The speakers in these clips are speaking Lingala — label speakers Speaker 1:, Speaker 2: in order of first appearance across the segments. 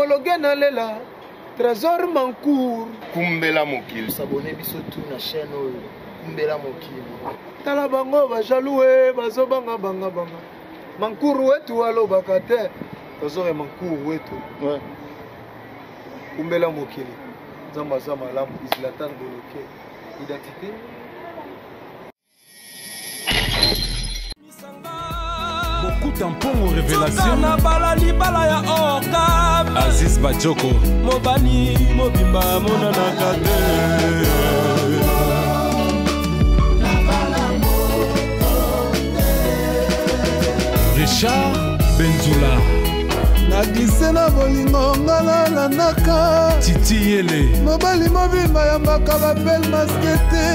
Speaker 1: Mokologe na lela Trésor Mancour
Speaker 2: Kumbela Mokili.
Speaker 1: S'abonner biso tout na chaîne Kumbela Mokili. Tala bango ba jaloué bazo banga banga banga. Mancour wetu alo bakate. Trésor Mancour wetu.
Speaker 2: Ouais.
Speaker 1: Kumbela Mokili. Zamba zamba lam Islatan Boloke. Identité.
Speaker 3: Beaucoup tampon révélation Aziz Bajoko
Speaker 4: Mobani mobimba monana kade
Speaker 3: Richard Benzula
Speaker 4: na glisse na bolingo ngala landaka
Speaker 3: Titi Yele
Speaker 4: mobali mobimba ya mbaka bapel maskete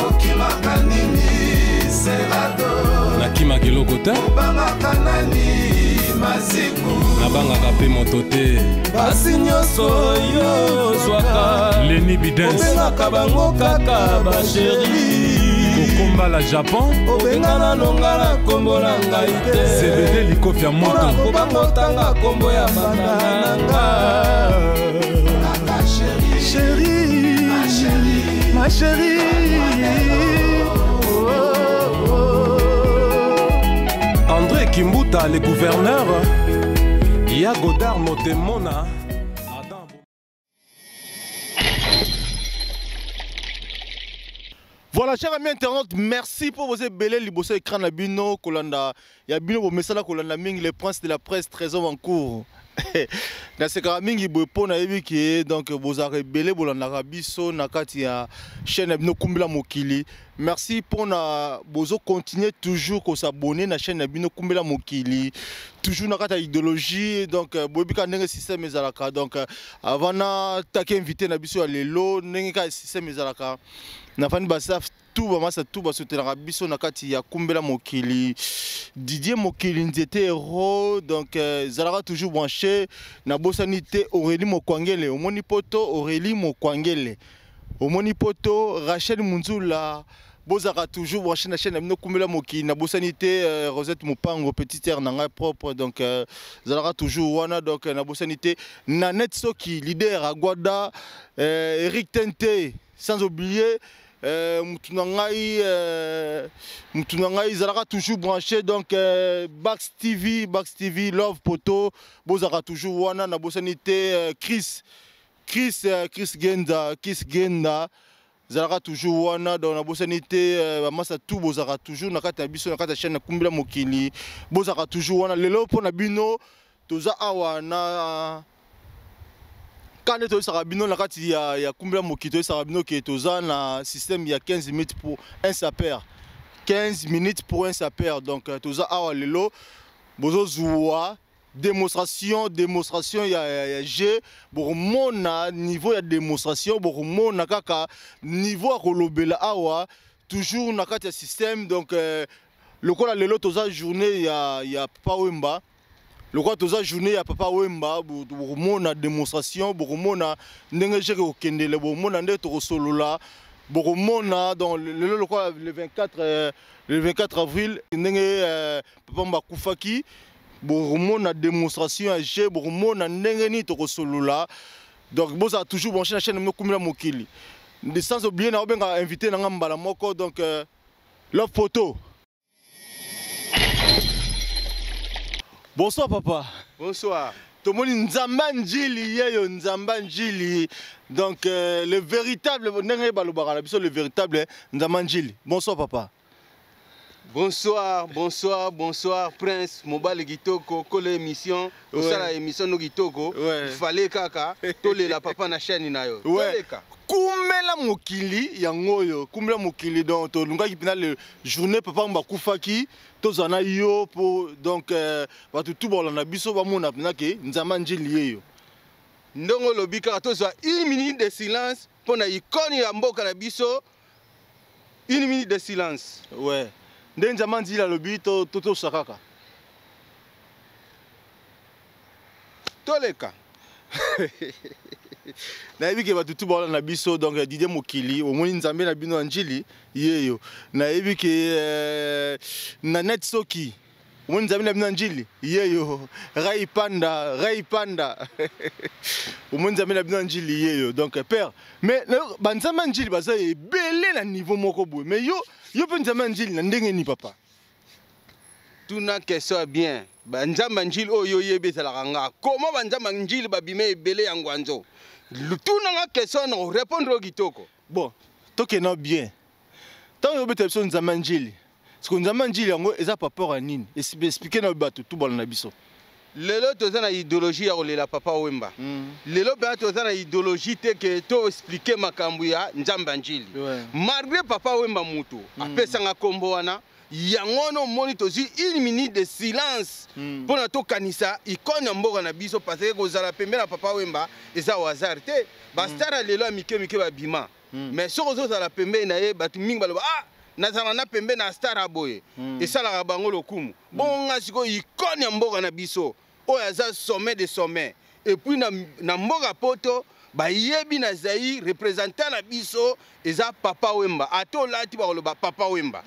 Speaker 4: okimaka nini serado
Speaker 3: Nakima Kilokota
Speaker 4: obangaka nani masiku
Speaker 3: nabangaka pe moto te
Speaker 4: basi nyonso yo zwaka
Speaker 3: Leni Bidens
Speaker 4: obengaka bango kaka basheri
Speaker 3: Kokomba la Japon
Speaker 4: obengana nongala kombo na ngai te
Speaker 3: CBD likofi ya moto
Speaker 4: kobangotanga kombo ya bana nanga ma chérie
Speaker 3: André Kimbuta, le gouverneur Yagodar Motemona
Speaker 2: Voilà, chers amis internautes, merci pour vos ébélés. Liboso écran na bino kolanda ya bino bo mesala kolanda mingi le prince de la presse Trésor Mancour. Dans ce cas mingi bo pona yebi ki donc vos rebelle bolanda biso na kati ya chaîne bino Kumbela Mokili. Merci pour na bozo continuer toujours ko s'abonner na chaîne bino Kumbela Mokili. Toujours na kati ya idéologie donc bobika ndenge système ezalaka donc avant na take invité na biso ya lelo ndenge ka système ezalaka. Nafani basaf tout bamasa tout basotelaka biso na kati ya Kumbela Mokili. Didier Mokili nzete héros donc zalaka toujours branché na bosanité Aurélie Mokwangele omoni poto Aurélie Mokwangele omoni poto Rachel Munzula bozaka toujours branché na chaîne na Kumbela Mokili na bosanité Rosette Mopango petite terre nanga propre donc zalaka toujours wana donc na bosanité Nanette Soki leader Agwada Eric Tente sans oublier Moutunangaï Zalaka toujours branché donc Bax TV Love Poto Bozara toujours wana na bosanité Chris Genda Zalaka toujours wana dans la bosanité Massa tout Bozara toujours na kata biso na kata chaîne Kumbela Mokili Bozara toujours wana lelo pona bino toza awa na quand tu es rabino la kati ya Kumbela Mokili tu es rabino qui est aux na système il y a 15 minutes pour un sapeur 15 minutes pour un sapeur donc tu as awa lelo bozo zuwa démonstration il y a G pour mon niveau ya démonstration pour mon kaka niveau à kolobela awa toujours na kati ya système donc le quoi lelo tu as journée il y a Pawemba. Le quoi toza journée ya papa Wemba pour mona démonstration pour mona ndenge jeke okendele pour mona nde to solola pour mona dans le quoi le 24 avril ndenge papa Mbakufaki pour mona démonstration ya G pour mona ndenge ni to solola donc boza toujours branché na chaîne Kumbela Mokili sans oublier na benga invité na ngambala moko donc love photo. Bonsoir papa.
Speaker 1: Bonsoir.
Speaker 2: Tout le monde Nzamba Njili, Nzamba Njili. Donc le véritable, le véritable Nzamba Njili. Bonsoir papa.
Speaker 1: Bonsoir, Prince, Mobile Gitoko, Kole émission, la émission no Gitoko. Il fallait kaka, tole la papa na chaîne na yo.
Speaker 2: Ouais. Kumbela Mokili yangoyo, Kumbela Mokili donc to lunga kipina le journée papa Mbakufaki, to zana yo pour donc batu tout bon na biso ba mona pina ke Nzamba Njili yo.
Speaker 1: Ndongo lobika to za 1 minute de silence pour na ikoni ya mboka na biso. 1 minute de silence.
Speaker 2: Ouais. Nzamba Njili lobi to sakaka.
Speaker 1: Toleka.
Speaker 2: Na yebi ke batu tout bon na biso donc Didier Mokili omoni Nzambe na bino Njili yeyo na yebi ke Nanette Soki omoni nzambe na bino njili yeyo rai panda omoni nzambe na bino njili yeyo donc père mais banzambe njili baza ebele na niveau moko boye mais yo pe nzambe njili na ndenge ni papa
Speaker 1: tuna question bien banzambe njili oyo yebetala nga comment banzambe njili babime ebele ya ngwanzo tuna nga question no répondre au kitoko
Speaker 2: bon tokena bien tant yo beta biso nzambe njili parce que nzambe njili yango eza rapport à nini expliquer na bato tout bala na biso
Speaker 1: lelo toza na idéologie ya kolela papa Wemba lelo ba toza na idéologie te ke to expliquer makambo ya nzambe njili malgré papa Wemba mutu apesanga kombo wana yango no moni tozi une minute de silence pona to kanisa ikonya mboka na biso parce que kozala pembe na papa Wemba eza au hasard te ba star lelo amike ba bima mais soko zo za la pembe na ye batu mingi baloba ah nazala na pembe na star aboye esala bango lokumu bonga siko ikonya mboka na biso oyo aza sommet de sommet et puis na mboka poto ba yebi na zai représentant na biso eza papa Wemba ato lati ba koloba papa Wemba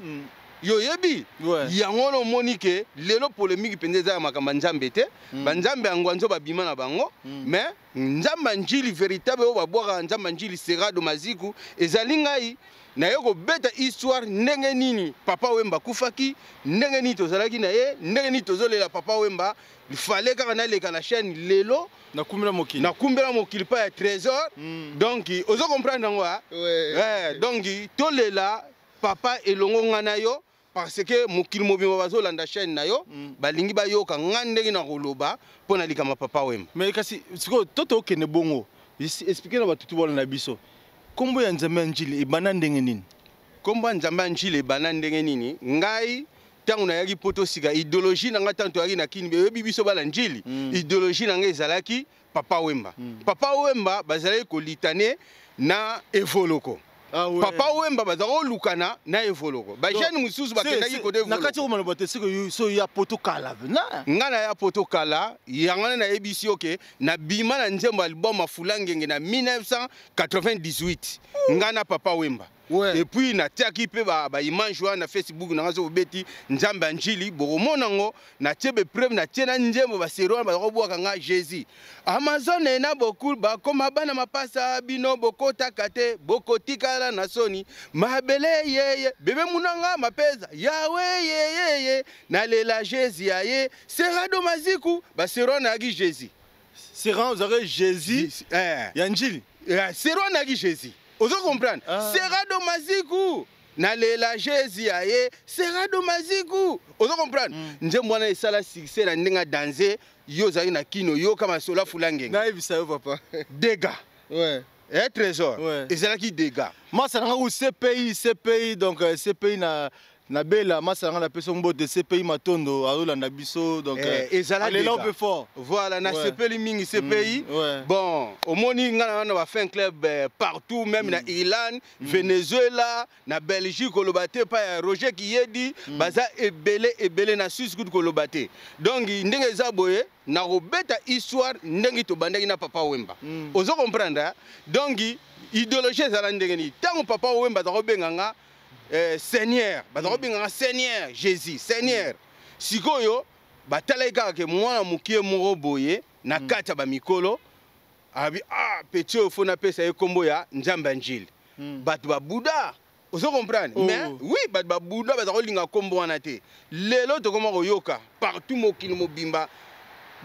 Speaker 1: yo yebi yango no monike lelo polémique pendeza makamba nzambe te banzambe angwanzo babima na bango mais nzamba njili véritable o babwaka nzamba njili Serado Maziku ezali ngai na yoko beta histoire ndenge nini papa Wemba kufaki ndenge nini tozalaki na ye ndenge nini tozolela papa Wemba il fallait kaka na leka na chaîne lelo
Speaker 2: na kumbela mokili
Speaker 1: pa ya trésor donc ozo comprendre ngo donc tolela papa elongo ngana yo parce que mokili mobimba bazolanda chaîne na yo balingi bayoka ngandeki na koloba pona likama papa Wemba
Speaker 2: mais kasi siko toto okene bongo expliquer na batutu bala na biso kombo ya nzambe njili ebana ndenge nini
Speaker 1: kombo ya nzambe njili ebana ndenge nini ngai tango na yaki poto sika idéologie na nga tanto yaki na kini beyebi biso bala njili idéologie na nga ezalaki papa Wemba papa Wemba bazalaki kolitane na evoloko papa Wemba bazako lukana na evoloko ba jeune mususu bakendaki ko devoloko
Speaker 2: nakati ko mano bote siko so ya poto kala na
Speaker 1: ngana ya poto kala yangana na ebisi oke na bima na nzembo album afulangenge na 1998 ngana papa Wemba et puis na tiaki pe ba image na Facebook na ngazo beti nzamba njili boromona ngo na tiebe preuve na tiena nzembo ba sero ba robwaka nga Jésus Amazon na beaucoup ba koma bana mapasa bino bokota kate bokotikala na soni mabele yeye bebe munanga mapeza yawe yeye na lela Jésus yaye Serado Maziku ba sero na gi Jésus
Speaker 2: Serado zare Jésus ya njili
Speaker 1: sero na gi Jésus ozo comprendre Serado Maziku na lela Jésus aye Serado Maziku ozo comprendre nzembo wana esala succès na ndenga danser yo zali na kino yo kama sola fulangenge
Speaker 2: na ebisa yo papa
Speaker 1: dégâts trésor ezala ki dégâts
Speaker 2: masa nga ku CPI donc CPI na bela masa nga na peso mbote CPI matondo azolanda biso donc
Speaker 1: ezala peu fort voilà na CPI mingi CPI bon omoni ngana na ba fan club partout même na Irlande Venezuela na Belgique kolobate pa ya Roger Kiyedi baza ebele na Suisse good kolobate donc ndenge eza boye na robeta histoire ndenge to bandaki na papa Wemba ozo comprendre donc idéologie ezala ndenge ni tango papa Wemba za robenganga Seigneur bazakobinga Seigneur Jésus Seigneur sikoyo batalai kaka ke mwana mukie moko boye na kati ba mikolo abi petit ofona pesa ye kombo ya nzamba njili batu ba Buddha ozo comprendre mais oui batu ba Buddha bazakolinga kombo wana te lelo to koma koyoka partout mokili mobimba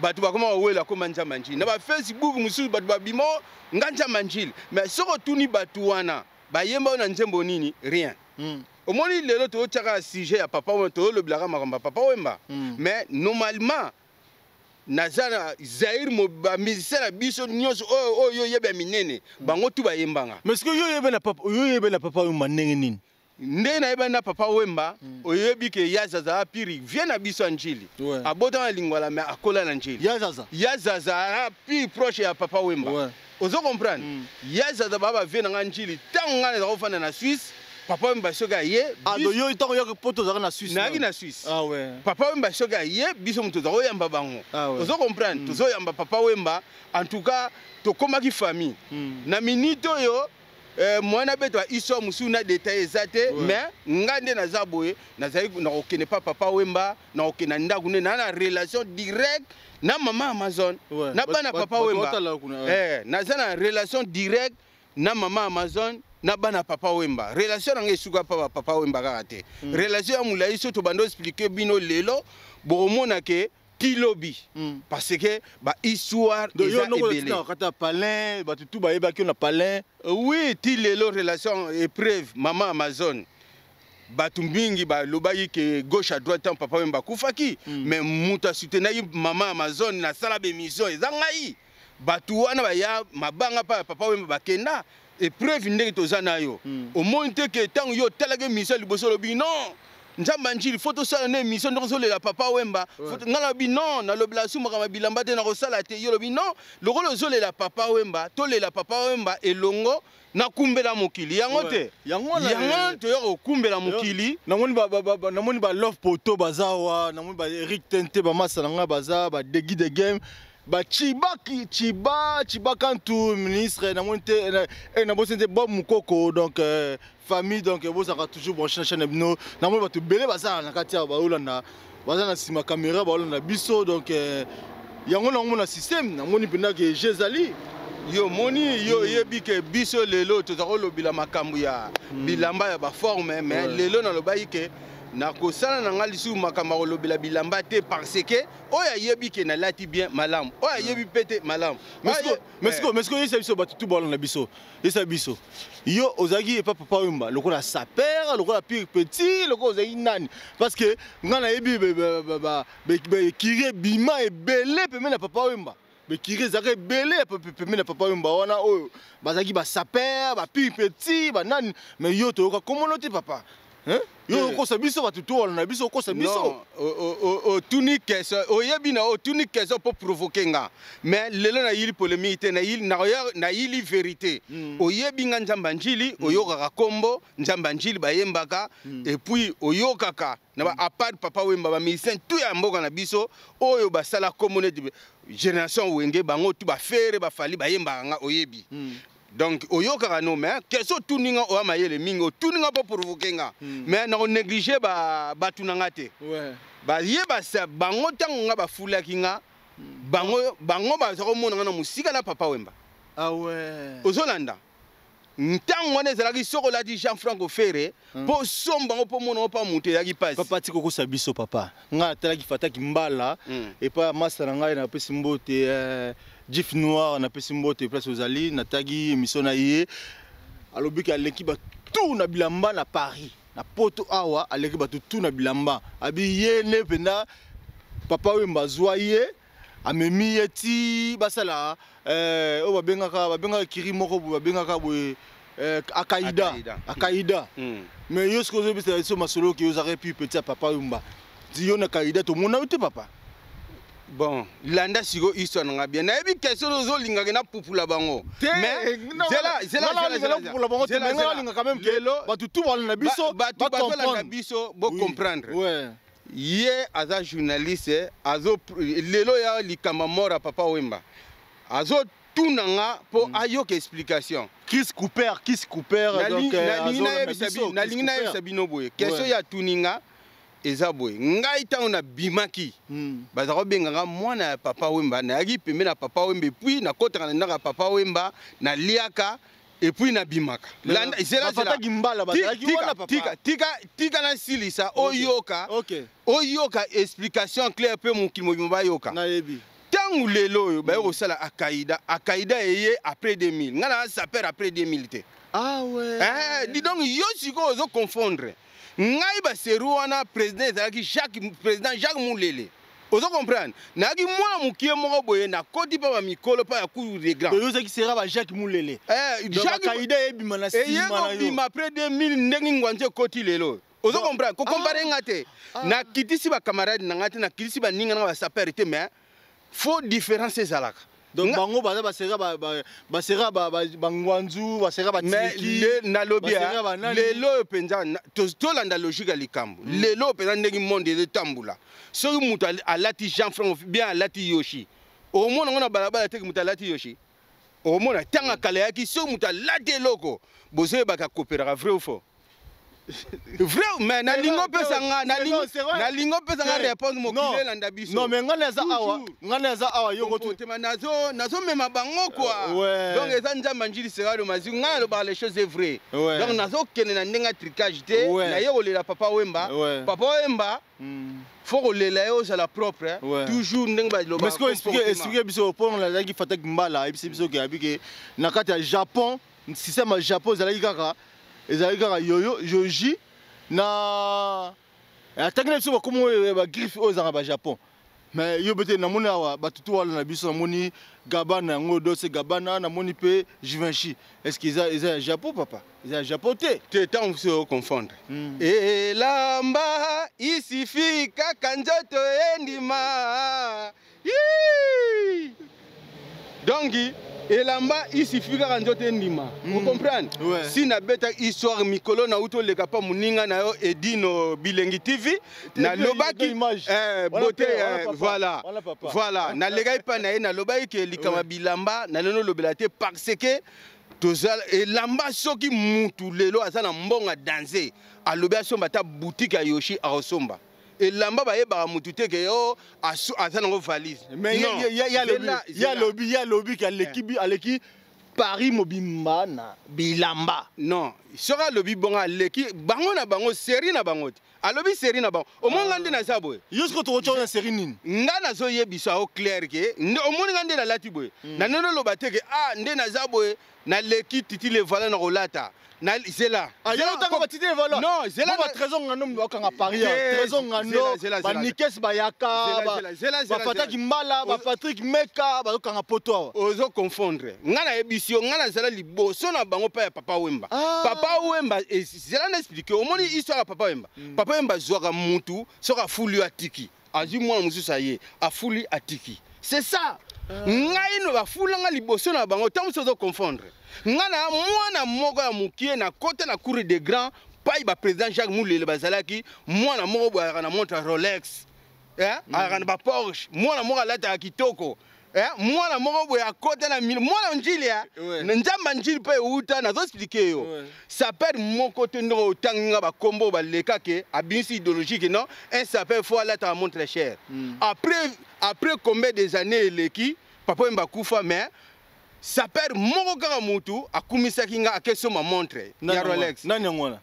Speaker 1: batu ba koma wela koma nzamba njili na ba Facebook mususu batu ba bimo nzamba njili mais soko tuni batu wana bayemba na nzembo nini rien omoni lelo to tchaka sujet ya papa Wemba to le blaga makamba papa Wemba mais normalement nazana Zaire mo ba musicien na biso nyonso yo yebe minene bango tu bayembanga
Speaker 2: mais est-ce que yo yebe na papa Wemba ndenge nini
Speaker 1: nde na yeba na papa Wemba oyebi ke yazaza apiri vient na biso njili abota na lingwala mais akola na njili yazaza apiri proche ya papa Wemba ozo comprendre yazaza baba vient na njili tanga na ofana na Suisse papa Wemba soka ye
Speaker 2: do yo itango yo poto za na Suisse
Speaker 1: na Suisse papa Wemba soka ye biso muto za oyamba bango ozo comprendre tozo yamba papa Wemba en tout cas to komaki famille na minute yo mwana beto histoire musu na détail ezate mais ngande na zaboye na zali na okene pas papa Wemba na okena ndaku ne na relation directe na mama Amazon na bana papa Wemba na zana relation directe na mama Amazon na bana papa Wemba relation nga esuka pa papa Wemba kate relation ya mulai so to bando expliquer bino lelo bo mona ke Tilobi parce que ba histoire
Speaker 2: eza ebele kata palin ba tout ba yeba ki on a palin
Speaker 1: oui tilelo relation épreuve maman Amazon batu mingi ba lobayi ke gauche à droite tant papa Wemba kufaki mais muta soutenir maman Amazon na sala be mission ezangai batu wana ba ya mabanga pa papa Wemba bakenda épreuve ndenge tozana yo au monte que tant yo talage mission liboso lobi non Nzamba njili photo ça une émission donc sur la papa Wemba ngala bi non na l'oblasu makama bilamba te na kosala te yo lobi non le rôle zole la papa Wemba to le la papa Wemba elongo na kumbela mokili yango te yango to yo kumbela mokili
Speaker 2: namoni ba love poto bazawa namoni ba Eric Tente ba masala nga baza ba degi de game ba Chiba Kantu ministre na monte na bosente Bob Mukoko donc famille donc vous aura toujours bon chaîne no na mo ba to belé baza na katia ba olanda baza na sima caméra ba olanda biso donc yango na mo na système na moni pena ke Jezali
Speaker 1: yo moni yo yebi ke biso lelo to zakolo bila makambu ya bilamba ya ba forme mais lelo na lobayi ke na kosala na ngali su makamba kolobela bilamba te parce que oya yebi ke na lati bien malam oya yebi pete malam
Speaker 2: mesko yesa biso batutu bolo na biso yesa biso yo ozagi e papa Wemba lokola saper lokola pire petit lokola ozagi nani parce que ngana yebi be kire bima e belé peme na papa Wemba be kire zake belé peme na papa Wemba wana oyo bazagi ba saper ba pire petit ba nani mais yo to ka communauté papa hein yo ko sabiso batutu wala na biso ko sabiso
Speaker 1: o tunique ça o yebina o tunique ça pour provoquer nga mais lelo na yili polémique na yili vérité o yebinga Nzamba njili o yoka kombo Nzamba njili bayembaka et puis o yokaka na ba apart papa Wemba ba musicien tout ya mboka na biso oyo basala communauté génération wenge bango tout ba faire ba fali bayembaka nga oyebi donc oyoka no mais question tuninga o amayele mingo tuninga po provoquer nga mais na négliger ba tunanga te ba yeba sa bango tango nga ba fulaki nga bango ba zako mona na musika na papa Wemba
Speaker 2: ah ouais
Speaker 1: ozolanda ntango wana ezalaki soko lati Jean-Franco Ferré po somba ngo po mona pa monter yaki passe
Speaker 2: papa tiko ko sabiso papa nga talaki fataki mbala et pas massa na ngai na pesi mbote Jif Noir na pesi mbote place ozali na tagi émission na ye alobiki aleki ba tout na bilamba na Paris na poto awa aleki ba tout na bilamba abi ye ne penda papa Wemba zoye amemi yeti basala o babengaka kiri moko babengaka boye Akaïda mais yo ce que je veux dire masolo que vous aurez pu petit papa Wemba yo na Akaïda to mona te papa
Speaker 1: bon landa sigo histoire nga bien na yebi question zo linga na pupula bango mais c'est là
Speaker 2: pupula bango te nga linga quand même que ba tout wala na biso
Speaker 1: ba comprendre na biso bo comprendre
Speaker 2: ouais
Speaker 1: ye aza journaliste azo lelo ya likamba mora papa Wemba azo tunanga po ayoka explication
Speaker 2: Chris Cooper donc
Speaker 1: na lingina yebisabino boye question ya tuninga ezaboye ngai tango na bimaki bazako benganga mwana ya papa Wemba na yaki peme na papa Wemba puis na kotaka na papa Wemba na liaka et puis na bimaka landa isela
Speaker 2: papa gimbala bazaki wana papa
Speaker 1: tika na silisa oyoka explication claire pe mukimo bayoka
Speaker 2: na yebi
Speaker 1: tango lelo yo ba yosala Akaïda eye après 2000 ngana saper après 2000 te
Speaker 2: ah ouais
Speaker 1: dis donc yo siko ozo confondre ngai ba seru wana président ezalaki président Jacques Moulele ozo comprendre naki mwana mukie moko boye na koti pa ba mikolo pa ya cour des grands
Speaker 2: yo zaki sera ba Jacques Moulele
Speaker 1: Jacques
Speaker 2: Akaïda ebima na sima na yo
Speaker 1: bima après 2000 ndengi ngwanje koti lelo ozo comprendre ko comparer ngate na kitisi ba camarade na ngate na kitisi ba ninga na ba saper te mais faut différence ezalaka
Speaker 2: donc bango baza basera bangwanzu basera batiki
Speaker 1: na lobia lelo penza to landa logique ya likambo lelo penza ndenge monde de tambula soki mutu alati Jean-Franc bien alati Yoshi au monde ngona balabala te mutu alati Yoshi Au moins, tant à Kalea qui sont muta la deloko. Bosé baka coopéra vrai ou faux? Vrai, mais na lingo pesanga, na lingo pesanga répondre mon kilé landa biso.
Speaker 2: Non, mais ngana za awa yoko tu.
Speaker 1: Nazo même bango quoi. Donc les anja manjili sera le mazi ngana le bar les choses est vrai. Donc nazo kene na ndenga tricage te, na yoko le la papa Wemba. Papa Wemba. Faut que les à la propre, toujours ndenga lo ba.
Speaker 2: Mais est-ce que expliquer biso pour la qui fatak mbala et biso que habike na kati Japon, système Japon zala kaka. Ezali kaka yoyo joji na atangela biso comme ba griffe aux arabes Japon. Mais yo bete na moni awa batutu wala na biso na moni Gabana ngodo se Gabana na moni pe Givenchy. Est-ce qu'ils ont Japon papa? Ils ont Japon
Speaker 1: te temps se confondre. Et lamba ici fi kaka njoto endima. Donc et là-bas, il suffit qu'à rendre ndima. Vous comprenez? Si na beta histoire mikolo na uto le kapa muninga na yo edino bilengi TV na lobaki beauté voilà. Voilà, na lega pa na na lobaki ke likama bilamba na leno lobelate parce que tozal et lamba soki mutu lelo azana mbonga danser a lobation bata boutique ya Yoshi a Osomba. Et lamba ba yeba mutute ke yo azana ngo valise.
Speaker 2: Mais il y a lobby qui a l'équipe Paris Mobimba na bilamba.
Speaker 1: Non, sera lobby bonga leki bango na bango série na bango. A lobby série na bango. Au moins ngande na zabwe.
Speaker 2: Yusko to choka na série nini?
Speaker 1: Ngana zo yebisa au clair ke au moins ngande na lati boy. Na nono lobate ke nde na zabwe na leki titi le vala na rolata. C'est là.
Speaker 2: Ah, il y a longtemps que tu dis voilà.
Speaker 1: Non, c'est là.
Speaker 2: Ba trésor ngano mbaka Paris. Trésor ngano. Ba Nikes Bayaka. Ba Patrick Mbala, ba Patrick Meka, ba kanga poto.
Speaker 1: Ozo confondre. Ngana ebisio, ngana zala liboso na bango pa Papa Wemba. Papa Wemba, c'est là n'expliquer. Au moins histoire Papa Wemba. Papa Wemba zoaka mutu, soka fulu atiki. Azi moi musu ça y est, a fulu atiki. C'est ça. Ngai no ba fulanga liboso na bango, tant ozo confondre. Ngana mwana moko ya mukie na côté na cour des grands pa ba président Jacques Moulele bazalaki mwana moko boya na montre Rolex ala na ba Porsche mwana moko alata kitoko mwana moko boya côté na mwana njili ya njamba njili pe uta na zo expliquer yo ça perd mon côté ndo tanginga ba kombo ba lekake abinsi idéologique non un sapeur faut alata montre cher après combien des années leki papa mba kufa mais ça perd mon kaka mutu akumisa kinga akeso ma montre ya Rolex
Speaker 2: nani ngona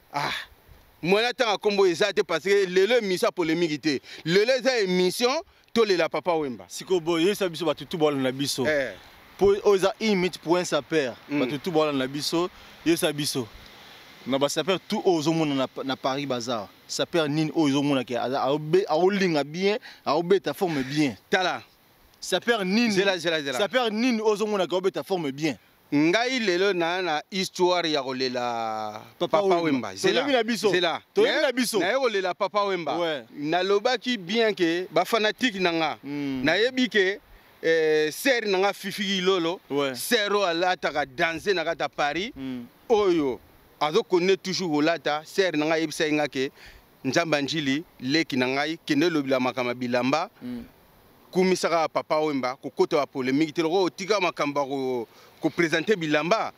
Speaker 1: moi là tant combo ezate parce que lelo mission polémique té lelo za émission to le la Papa Wemba
Speaker 2: siko boye ça biso batutu bola na biso pour oza imite pour un sapeur batutu bola na biso yo sa biso na ba sapeur tout ozomona na Paris bazar sapeur nini ozomona ke a olinga bien a obeta forme bien
Speaker 1: tala.
Speaker 2: Ça perd nini. Ça perd nini ozomona ka obeta forme bien.
Speaker 1: Ngai lelo na histoire ya kolela Papa Wemba. C'est là. Na kolela Papa Wemba. Na lobaki bien que ba fanatique nanga. Na yebi ke ser nanga Fifi Lolo. Sero alata ka danser na kata Paris. Oyo azo connaît toujours olata ser nanga yebisa nga ke Nzamba njili leki nangai kene lobila makama bilamba. Kumisaka Papa Wemba kokota wa polémique teloko tika makamba ko présenter bilamba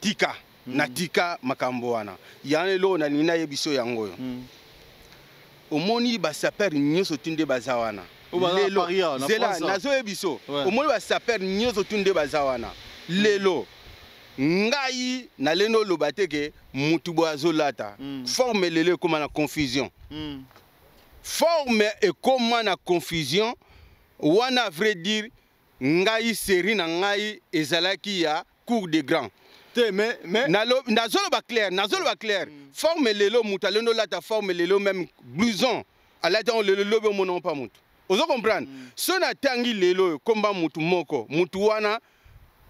Speaker 1: tika na tika makambo wana yana lo na nina yebiso yango yo omoni ba saper nyoso tunde bazawana lelo zela nazo yebiso omoni ba saper nyoso tunde bazawana lelo ngai na leno lobateke mutu boazolata forme lelo comme na confusion forme et comme na confusion wana vrai dire ngai série na ngai ezalaki ya cour des grands
Speaker 2: mais
Speaker 1: nazolo ba clair forme lelo mutalendo la ta forme lelo même blouson alata lelo lobe monon pas mutu ozo comprendre so na tangi lelo komba mutu moko mutu wana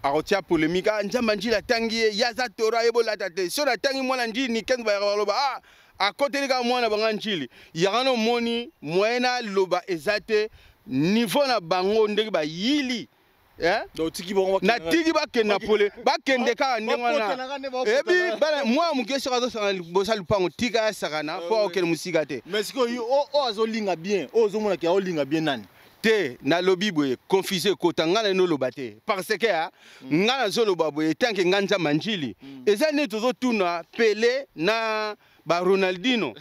Speaker 1: arotia polémique Nzamba njila tangi yaza tora ebola tate so na tangi mwana njili ni kenz ba loba a côté les gars mwana banga njili yagano moni moyena loba ezate niveau na bango ndenge ba yili na tiki ba kenda pole ba kende ka ndengwana ebi bana moi mukeso kazo sanga bosa lupango tika sakana po okele musika te
Speaker 2: mais siko o azolinga bien o zomona ki azolinga bien nani
Speaker 1: te na lobi boye confisé kota ngala no lobate parce que ngala zo loba boye tant que nganja manjili eza ne tozo tuna Pelé na ba Ronaldinho.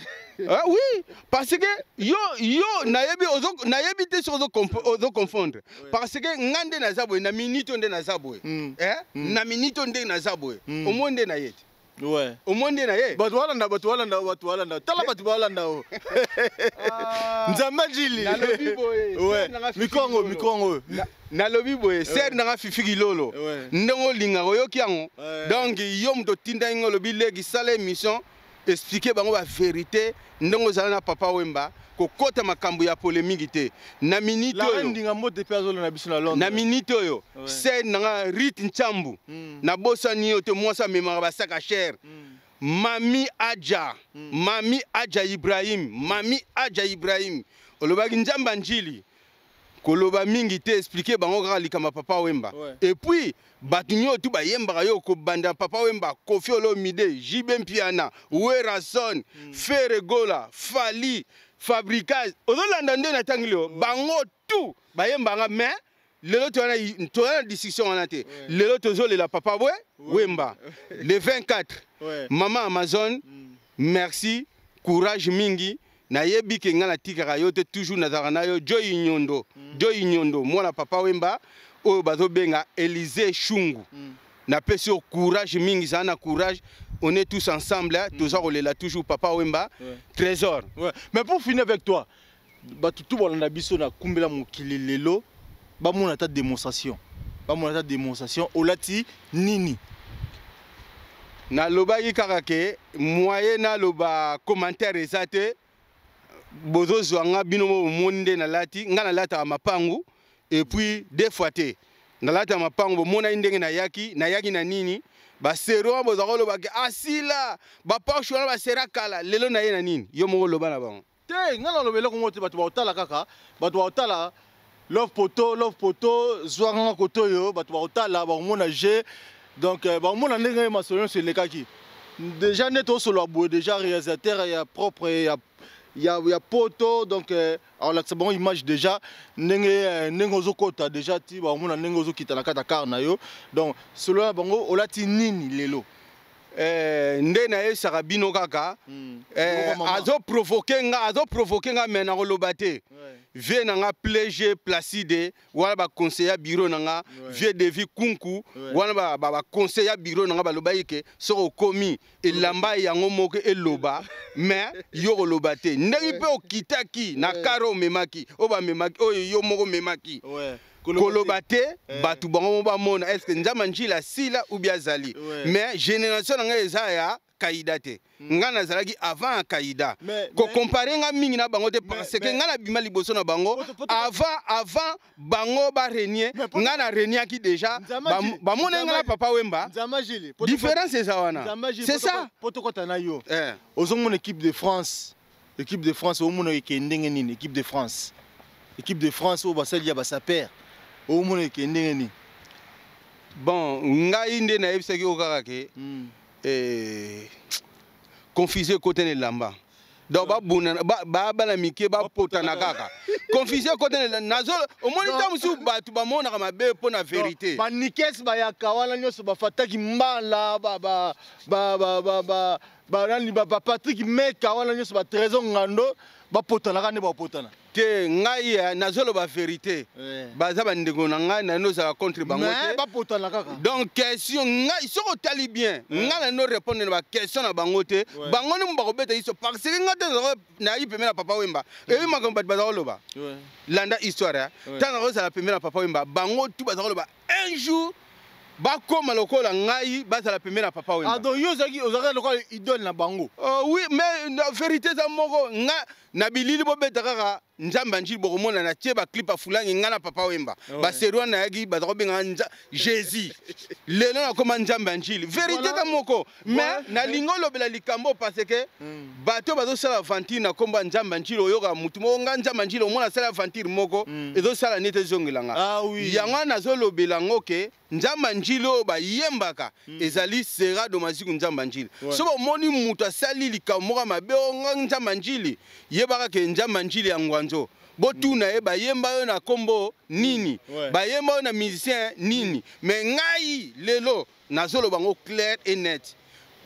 Speaker 1: Ah oui, parce que yo nayebi te sur ozo confondre parce que ngande na zabwe na minito nde na zabwe na minito nde na zabwe au monde na yete.
Speaker 2: Ouais.
Speaker 1: Au monde na ye.
Speaker 2: Batu walanda. Tala batu walanda o. Nzamba jili.
Speaker 1: Na lobi boye.
Speaker 2: Ouais. Mikongo.
Speaker 1: Na lobi boye. Ser na fifiki lolo. Ndongo linga yoki yango. Donc yom to tinda ngo lobi legi sala émission expliquer bango la vérité ndongo zala na Papa Wemba. Ko kota makambo ya polémique te na minute oyo na minute oyo c'est na rit nchambu na bosa ni ote mwasa memara basaka cher Mami Adja Ibrahim olobaki njamba njili koloba mingi te expliquer bango kaka likama Papa Wemba et puis batunyo tu bayembaka yo ko banda Papa Wemba Kofi Olomide Jibe Mpiana Werason Feregola Fali Fabricage ozolanda nde na tangilo bango tout bayembanga mais lelo toana discussion wana te lelo tozolela Papa Wemba le 24 Maman Amazon merci courage mingi na yebi ke ngala tikaka yo te toujours nazaka na yo Joy Nyondo mwana Papa Wemba oyo bazobenga Élysée Chungu na pesi courage mingi sana courage. On est tous ensemble, tous là, toujours Papa Wemba, Trésor.
Speaker 2: Mais pour finir avec toi, tout le monde a dit na kumbela mukili lelo, ba mon ta démonstration. Olati nini.
Speaker 1: Na loba yikarake, moyen na loba commentaire ezate, bozo zwanga binomo monde na lati, ngana lata mapangu, et puis deux fois te. Na lata mapangu, mona indenge na yaki na nini. Ba sero bozakolo ba asila ba pasho na ba sera kala lelo na ye na nini yo moko loba na bango
Speaker 2: te ngala lobela ko ngote batu ba otala kaka batu ba otala love poto zwanga koto yo batu ba otala ba mona je donc ba mona ndenge masolo c'est le kaki déjà neto solo boy déjà réalisateur ya propre il y a poto donc alors là c'est bon image déjà nengo zokota déjà ti ba mona nengo zokita na kata karna yo donc cela bango olati nini lelo
Speaker 1: nde na ye sarabino kaka azo provoquer nga mena ko lobate vie na nga Plége Placide wala ba conseiller bureau na nga vie de vie kunku wala ba conseiller bureau na nga ba lobaike soko komi elamba yango moko eloba mais yo ko lobate ndenge pe okitaki na karo memaki oba memaki oyo yo moko memaki kolobate batu bango ba mona est-ce que nzama njila sila ou bien zali mais génération nga eza ya kaida te ngana zalaki avant kaida ko comparer nga mingi na bango te parce que ngana bima liboso na bango avant bango ba renier ngana renier ki déjà ba mona ngana Papa Wemba différence eza wana c'est ça
Speaker 2: potokota na yo ozo mon équipe de France au mon ekendenge nini équipe de France au basali ya basaper au mon ekendenge nini
Speaker 1: bon ngai nde na yebisaki okaka ke confisé côté de lamba donc ba mike ba potana kaka confisé côté de nazo au moins temps musu batu ba mona ka mabe po na vérité
Speaker 2: ba nikes ba ya kawala nyoso ba fataki mbala ba nani ba Patrick Meka wala nyoso ba trésor ngando ba potana ka ne ba potana
Speaker 1: te ngai nazolo ba vérité baza ba ndeko na ngai na noza contre bango te
Speaker 2: ba potana kaka
Speaker 1: donc question ngai soko tali bien ngai no répondre na ba question na bango te bango ni mbako beta iso parce que ngate na yi pemela Papa Wemba et yi makambo baza koloba landa histoire tana roza la pemela Papa Wemba bango tu baza koloba un jour bakoma lokola ngai bazala pemela Papa Wemba
Speaker 2: donc yo zaki ozaka lokola idole na bango
Speaker 1: oui mais la vérité za moko nga na bilili bo beta kaka nzamba njili boko mona na tie ba clip afulangi nga na Papa Wemba ba serwa na yaki ba ko benga Jésus lelo na koma nzamba njili vérité za moko mais na lingolo bela likambo parce que bato bazo sala aventure na komba nzamba njili oyoka mutu mo nga nzamba njili omona sala aventure moko ezo sala nete zongelanga yango na zo lobela ngoke nzamba njili o ba yembaka ezali sera do maziku nzamba njili so moni mutu asali likambo mabe o nga nzamba njili yebaka ke nzamba njili yango Kwanzo. Botuna e bayemba yo na kombo nini. Bayemba yo na musicien nini. Mais ngai lelo nazolo bango clair et net.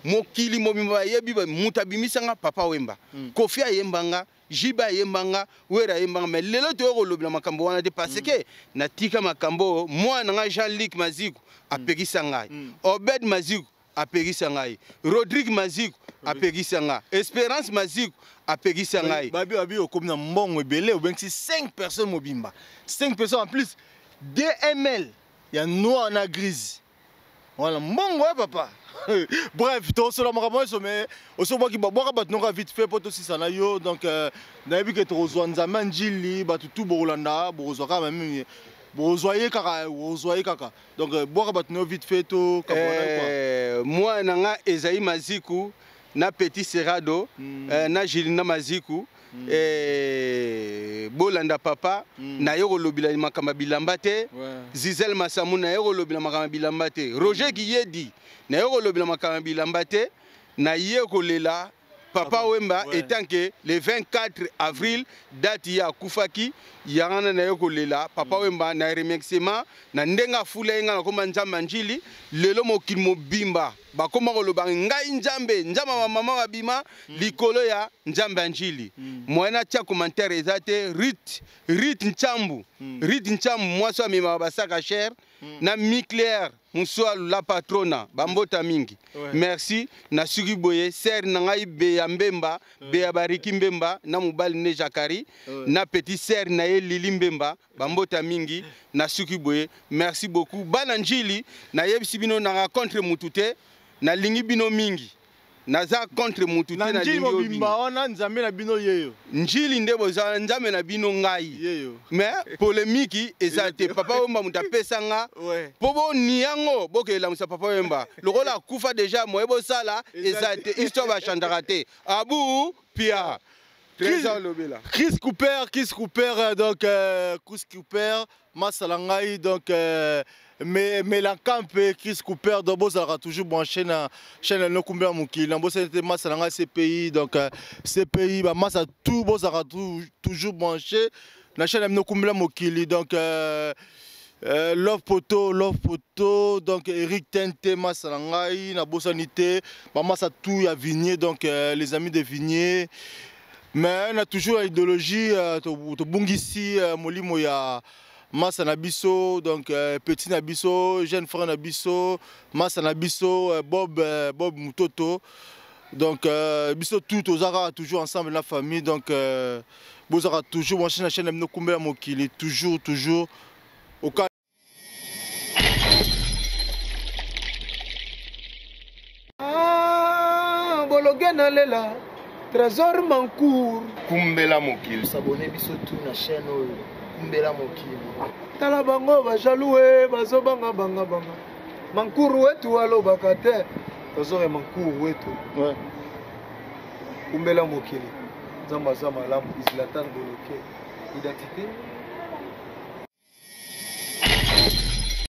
Speaker 1: Mokili mobimba yebi mutabimisanga Papa Wemba. Kofi ayembanga, Jiba ayembanga, Wera ayembanga. Mais lelo to kolobela makambo wana de parce que natika makambo moi nanga Jean-Luc Maziku apekisa ngai. Obed Maziku apekisa ngai. Rodrigue Maziku apekisa ngai. Espérance Maziku apekisa ngai.
Speaker 2: Babi okomna mbongo ebele ou bien 5 personnes mobimba. 5 personnes en plus 2 ml. Il y a noir na grise. Voilà mbongo papa. Bref, tout cela m'a rappelé mais aussi moi qui boire bat non vite fait pour tout ça na yo donc na vu que tu rejoins Nzambe Njili ba tout Bolanda bozoka même bozoyer kaka donc boire bat non vite fait tout
Speaker 1: quoi moi nanga Ezaï Maziku na Petit Serrado na Gilina Maziku Bolanda papa na yoko lobila makamba bilamba te Zizel Masamu na yoko lobila makamba bilamba te Roger Guiyedi na yoko lobila makamba bilamba te na yeko lela Papa Wemba étant que le 24 avril date ya kufaki yangana na yoko lela Papa Wemba na remerciement na ndenga fula nga na koma Nzambe Njili lelo mokili mobimba bakoma koloba ngai Nzambe Nzamba mama wabima likolo ya Nzambe Njili moyena tia commentaire ezate Rit Nchambu mwaso amema basaka cher na Miclair Moussoi la patrona bambota mingi merci na sugi boye ser na ngai Beya Mbemba Beya Bariki Mbemba na mobali ne Jakari na petit ser na ye Lili Mbemba bambota mingi na sugi boye merci beaucoup bana Njili na yebisi bino na contre mutute na lingi bino mingi naza contre mutute na lingi
Speaker 2: obimba wana Nzambe na bino yeyo
Speaker 1: Njili ndebo za Nzambe na bino ngai yeyo mais polémique ezate Papa Wemba mutapesa nga pobo niango bokela musa Papa Wemba lokola kufa déjà moyebo sala ezate histoire ba chandarate abu pia
Speaker 2: Chris Cooper donc Chris Cooper Masalangai donc mais la campe Chris Cooper d'abord ça aura toujours branché na chaîne no kumbela mukili na bossa était Masalangai CPI donc CPI ba massa tout bon ça aura toujours branché na chaîne no kumbela mukili donc Love Poto donc Eric Tente Masalangai na bossa nité ba massa tout ya Vigné donc les amis de Vigné. Mais on a toujours l'idéologie de Bungisi, Molimo ya Massa Nabiso, donc Petit Nabiso, jeune frère Nabiso, Massa Nabiso, Bob Mutoto. Donc Biso tout aux Ara toujours ensemble la famille donc vous aurez toujours moi chaîne chaîne no kumbela mokili toujours au cas
Speaker 4: bologena lela Trésor Mancour
Speaker 2: kumbela mokili
Speaker 4: s'abonner biso tout na chaîne kumbela mokili tala bango ba jaloux bazo banga Mancour wetu aloba kate Trésor Mancour wetu kumbela mokili Zamba malamu Islatan Boloke identité